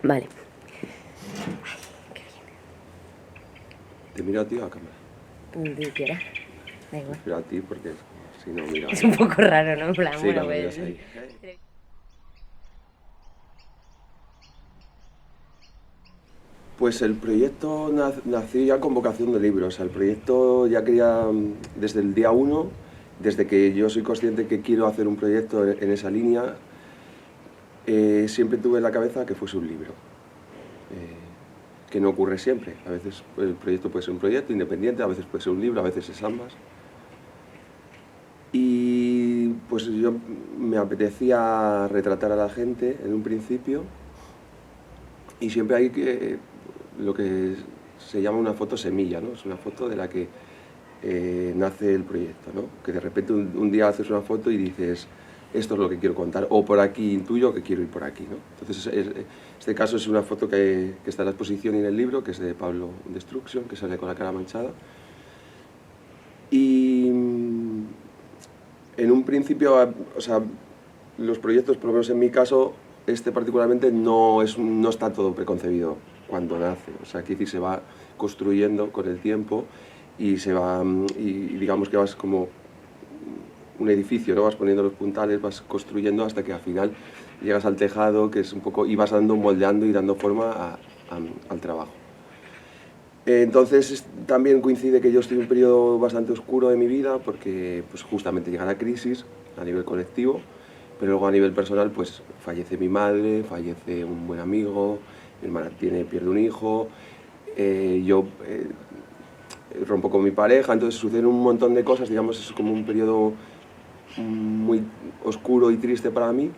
Vale. ¿Te miro a ti o a cámara? Donde tú quieras. Da igual. Miro a ti porque si no, mira. Es un poco raro, ¿no? En plan, Sí, bueno, no, pues... miras ahí. Pues el proyecto nació ya con vocación de libro. O sea, el proyecto ya quería, desde el día uno, desde que yo soy consciente que quiero hacer un proyecto en esa línea, siempre tuve en la cabeza que fuese un libro. Que no ocurre siempre. A veces el proyecto puede ser un proyecto independiente, a veces puede ser un libro, a veces es ambas. Y pues yo me apetecía retratar a la gente en un principio y siempre hay lo que se llama una foto semilla, ¿no? Es una foto de la que nace el proyecto, ¿no? Que de repente un día haces una foto y dices, esto es lo que quiero contar, o por aquí intuyo que quiero ir por aquí, ¿no? Entonces, este caso es una foto que está en la exposición y en el libro, que es de Pablo Destruction, que sale con la cara manchada. Y en un principio, o sea, los proyectos, por lo menos en mi caso, este particularmente no está todo preconcebido cuando nace. O sea, que se va construyendo con el tiempo y y digamos que vas como un edificio, ¿no? Vas poniendo los puntales, vas construyendo hasta que al final llegas al tejado, que es un poco, y vas moldeando y dando forma al trabajo. Entonces también coincide que yo estoy en un periodo bastante oscuro de mi vida porque pues, justamente llega la crisis a nivel colectivo, pero luego a nivel personal pues fallece mi madre, fallece un buen amigo, mi hermana pierde un hijo, yo rompo con mi pareja, entonces suceden un montón de cosas, digamos, es como un periodo muy oscuro y triste para mí.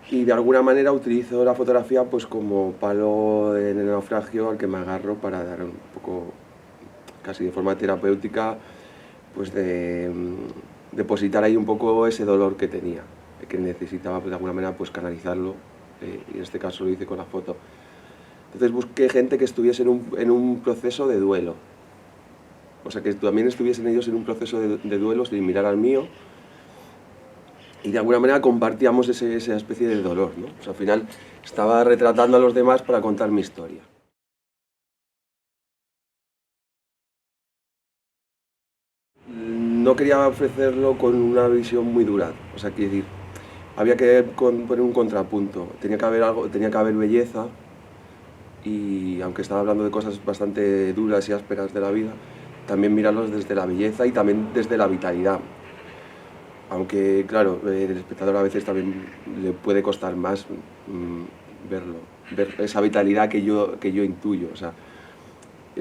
Y de alguna manera utilizo la fotografía pues como palo en el naufragio al que me agarro para dar un poco, casi de forma terapéutica, pues de depositar ahí un poco ese dolor que tenía, que necesitaba pues, de alguna manera pues canalizarlo, y en este caso lo hice con la foto. Entonces busqué gente que estuviese en un proceso de duelo, o sea que también estuviesen ellos en un proceso de duelo similar al mío, y de alguna manera compartíamos esa especie de dolor, ¿no? O sea, al final estaba retratando a los demás para contar mi historia. No quería ofrecerlo con una visión muy dura, o sea, quiero decir, había que poner un contrapunto, tenía que haber algo, tenía que haber belleza, y aunque estaba hablando de cosas bastante duras y ásperas de la vida, también mirarlos desde la belleza y también desde la vitalidad. Aunque, claro, el espectador a veces también le puede costar más verlo, ver esa vitalidad que yo intuyo. O sea,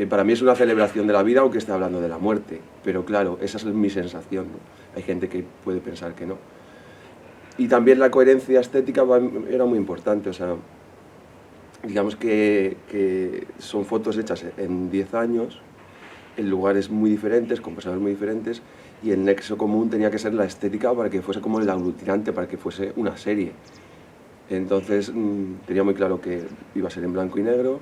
para mí es una celebración de la vida, aunque esté hablando de la muerte. Pero claro, esa es mi sensación, ¿no? Hay gente que puede pensar que no. Y también la coherencia estética era muy importante. O sea, digamos que son fotos hechas en 10 años, en lugares muy diferentes, con personas muy diferentes, y el nexo común tenía que ser la estética para que fuese como el aglutinante, para que fuese una serie. Entonces tenía muy claro que iba a ser en blanco y negro.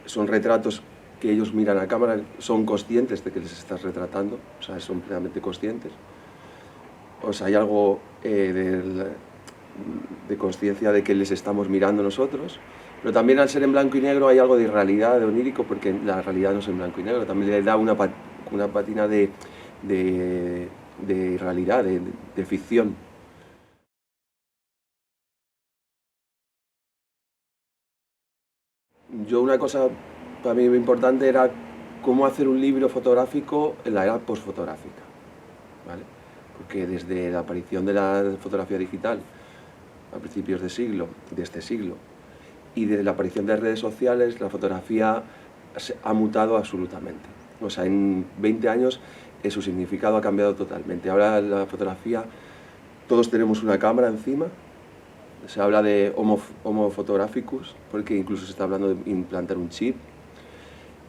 Son retratos que ellos miran a cámara, son conscientes de que les estás retratando, o sea, son plenamente conscientes. O sea, hay algo de conciencia de que les estamos mirando nosotros, pero también al ser en blanco y negro hay algo de irrealidad, de onírico, porque la realidad no es en blanco y negro, también le da una patina de irrealidad, de ficción. Yo una cosa para mí muy importante era cómo hacer un libro fotográfico en la era postfotográfica, ¿vale? Porque desde la aparición de la fotografía digital a principios de este siglo, y desde la aparición de redes sociales, la fotografía ha mutado absolutamente. O sea, en 20 años su significado ha cambiado totalmente. Ahora la fotografía, todos tenemos una cámara encima, se habla de homo photographicus, porque incluso se está hablando de implantar un chip.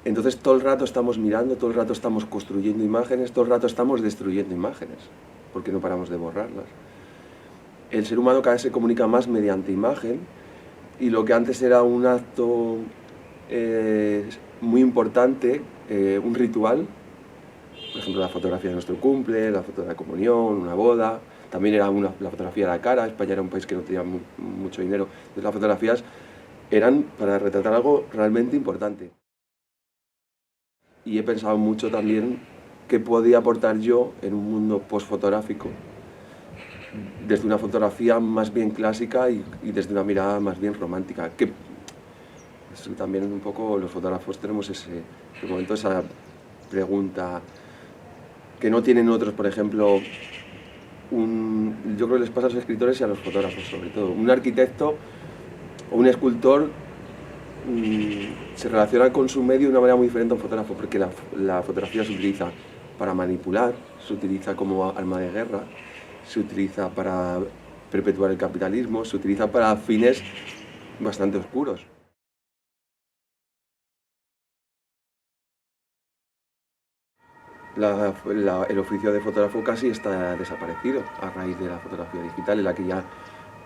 Entonces todo el rato estamos mirando, todo el rato estamos construyendo imágenes, todo el rato estamos destruyendo imágenes, porque no paramos de borrarlas. El ser humano cada vez se comunica más mediante imagen, y lo que antes era un acto muy importante, un ritual, Por ejemplo, la fotografía de nuestro cumple, la foto de la comunión, una boda. También era la fotografía de la cara. España era un país que no tenía mucho dinero. Entonces las fotografías eran para retratar algo realmente importante. Y he pensado mucho también qué podía aportar yo en un mundo postfotográfico, desde una fotografía más bien clásica y desde una mirada más bien romántica. Que eso también un poco los fotógrafos tenemos ese momento, esa pregunta que no tienen otros, por ejemplo, yo creo que les pasa a los escritores y a los fotógrafos sobre todo. Un arquitecto o un escultor se relaciona con su medio de una manera muy diferente a un fotógrafo, porque la fotografía se utiliza para manipular, se utiliza como arma de guerra, se utiliza para perpetuar el capitalismo, se utiliza para fines bastante oscuros. El oficio de fotógrafo casi está desaparecido a raíz de la fotografía digital, en la que ya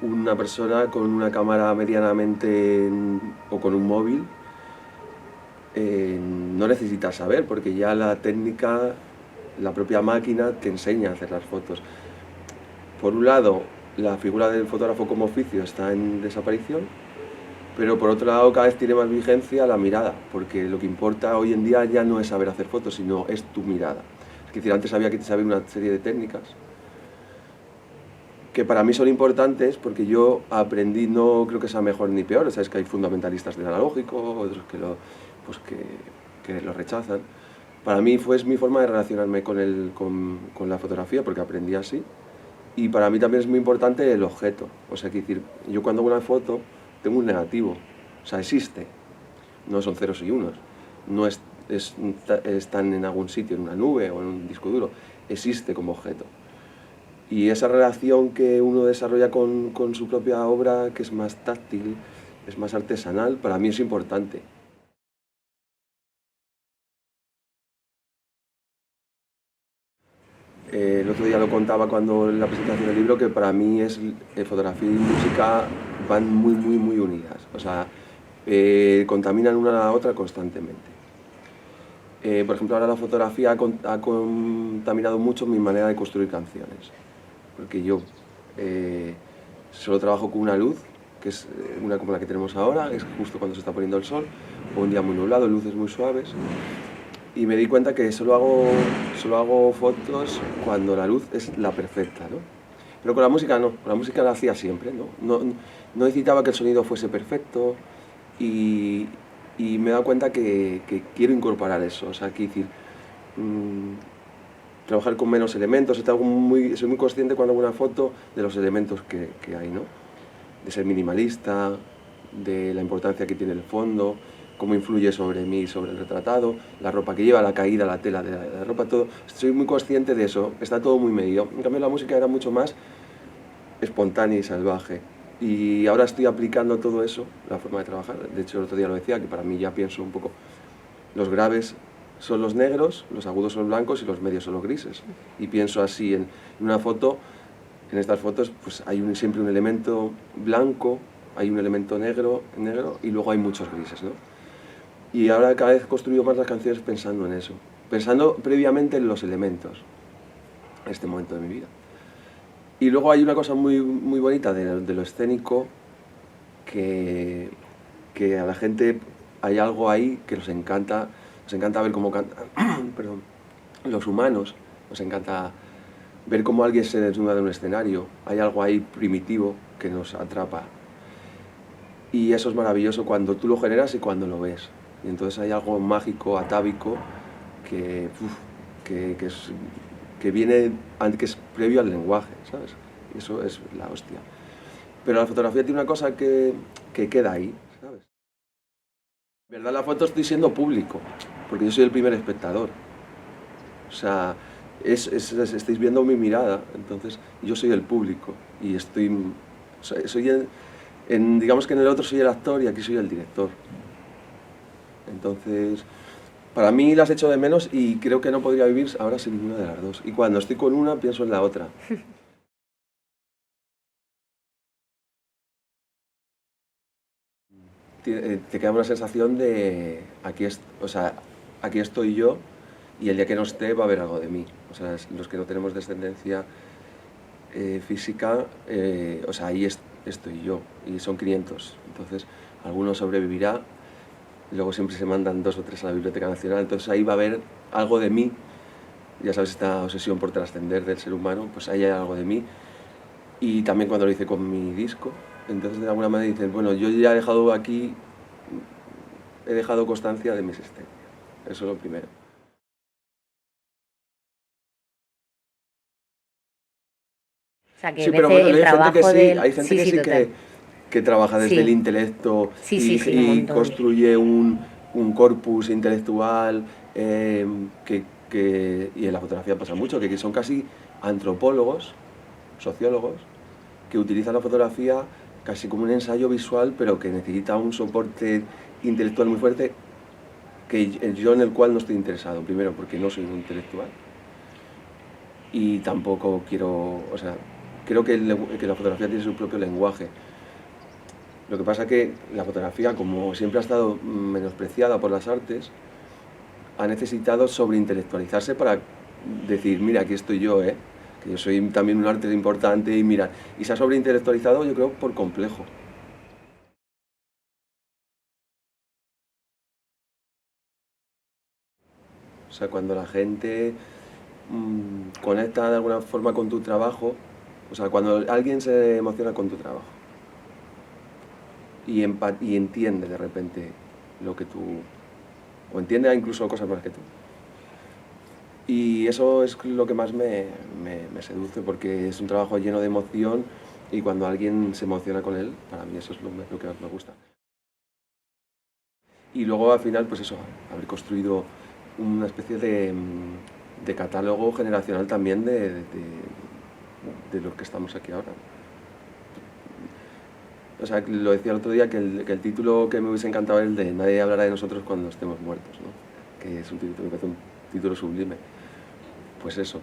una persona con una cámara medianamente o con un móvil no necesita saber, porque ya la técnica, la propia máquina te enseña a hacer las fotos. Por un lado, la figura del fotógrafo como oficio está en desaparición, pero por otro lado cada vez tiene más vigencia la mirada, porque lo que importa hoy en día ya no es saber hacer fotos, sino es tu mirada. Es decir, antes había que saber una serie de técnicas que para mí son importantes porque yo aprendí, no creo que sea mejor ni peor, sabes que hay fundamentalistas del analógico, otros que lo rechazan. Para mí es mi forma de relacionarme con la fotografía, porque aprendí así. Y para mí también es muy importante el objeto. O sea, que decir, yo cuando hago una foto tengo un negativo. O sea, existe. No son ceros y unos. No están en algún sitio, en una nube o en un disco duro. Existe como objeto. Y esa relación que uno desarrolla con su propia obra, que es más táctil, es más artesanal, para mí es importante. El otro día lo contaba cuando en la presentación del libro, que para mí fotografía y música van muy unidas. O sea, contaminan una a la otra constantemente. Por ejemplo, ahora la fotografía ha contaminado mucho mi manera de construir canciones. Porque yo solo trabajo con una luz, que es una como la que tenemos ahora, es justo cuando se está poniendo el sol, o un día muy nublado, luces muy suaves. Y me di cuenta que solo hago fotos cuando la luz es la perfecta, ¿no? Pero con la música no, con la música la hacía siempre, ¿no? No necesitaba que el sonido fuese perfecto y me he dado cuenta que quiero incorporar eso, o sea, quiero decir, trabajar con menos elementos, soy muy consciente cuando hago una foto de los elementos que hay, ¿no? De ser minimalista, de la importancia que tiene el fondo, cómo influye sobre mí, sobre el retratado, la ropa que lleva, la caída, la tela de la ropa, todo. Soy muy consciente de eso, está todo muy medido. En cambio la música era mucho más espontánea y salvaje. Y ahora estoy aplicando todo eso, la forma de trabajar. De hecho, el otro día lo decía, que para mí ya pienso un poco, los graves son los negros, los agudos son los blancos y los medios son los grises. Y pienso así en una foto, en estas fotos pues hay siempre un elemento blanco, hay un elemento negro y luego hay muchos grises, ¿no? Y ahora cada vez construyo más las canciones pensando en eso, pensando previamente en los elementos, en este momento de mi vida. Y luego hay una cosa muy bonita de lo escénico, que a la gente hay algo ahí que nos encanta ver cómo cantan, perdón, los humanos, nos encanta ver cómo alguien se desnuda de un escenario, hay algo ahí primitivo que nos atrapa. Y eso es maravilloso cuando tú lo generas y cuando lo ves. Y entonces hay algo mágico, atávico, que viene, que es previo al lenguaje, ¿sabes? Y eso es la hostia. Pero la fotografía tiene una cosa que queda ahí, ¿sabes? En verdad la foto estoy siendo público, porque yo soy el primer espectador. O sea, estáis viendo mi mirada, entonces yo soy el público y digamos que en el otro soy el actor y aquí soy el director. Entonces, para mí las echo de menos y creo que no podría vivir ahora sin ninguna de las dos. Y cuando estoy con una, pienso en la otra. Te queda una sensación de, o sea, aquí estoy yo y el día que no esté va a haber algo de mí. O sea, los que no tenemos descendencia física, o sea, ahí estoy yo, y son 500. Entonces, alguno sobrevivirá, luego siempre se mandan 2 o 3 a la Biblioteca Nacional, entonces ahí va a haber algo de mí. Ya sabes, esta obsesión por trascender del ser humano, pues ahí hay algo de mí. Y también cuando lo hice con mi disco, entonces de alguna manera dices, bueno, yo ya he dejado aquí, he dejado constancia de mi existencia. Eso es lo primero. O sea, que Sí, ves pero bueno, el hay gente que trabajo sí, del... hay gente Sí, que sí, sí total. que trabaja desde el Sí, intelecto sí, sí, sí, un y montón. construye un corpus intelectual y en la fotografía pasa mucho, que son casi antropólogos, sociólogos, que utilizan la fotografía casi como un ensayo visual, pero que necesita un soporte intelectual muy fuerte, que yo en el cual no estoy interesado, primero porque no soy un intelectual y tampoco quiero, o sea, creo que la fotografía tiene su propio lenguaje. Lo que pasa es que la fotografía, como siempre ha estado menospreciada por las artes, ha necesitado sobreintelectualizarse para decir, mira, aquí estoy yo, que yo soy también un arte importante y mira, y se ha sobreintelectualizado yo creo por complejo. O sea, cuando la gente conecta de alguna forma con tu trabajo, o sea, cuando alguien se emociona con tu trabajo y entiende de repente lo que tú, o entiende incluso cosas más que tú. Y eso es lo que más me seduce, porque es un trabajo lleno de emoción y cuando alguien se emociona con él, para mí eso es lo que más me gusta. Y luego al final, pues eso, haber construido una especie de catálogo generacional también de los que estamos aquí ahora. O sea, lo decía el otro día que el título que me hubiese encantado es el de Nadie hablará de nosotros cuando estemos muertos, ¿no? Que es un título, me parece un título sublime. Pues eso,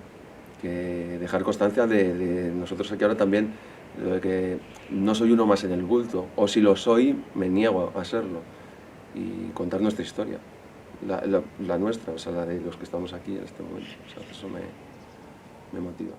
que dejar constancia de nosotros aquí ahora también, lo de que no soy uno más en el bulto, o si lo soy, me niego a serlo, y contar nuestra historia, la nuestra, o sea, la de los que estamos aquí en este momento. O sea, eso me motiva.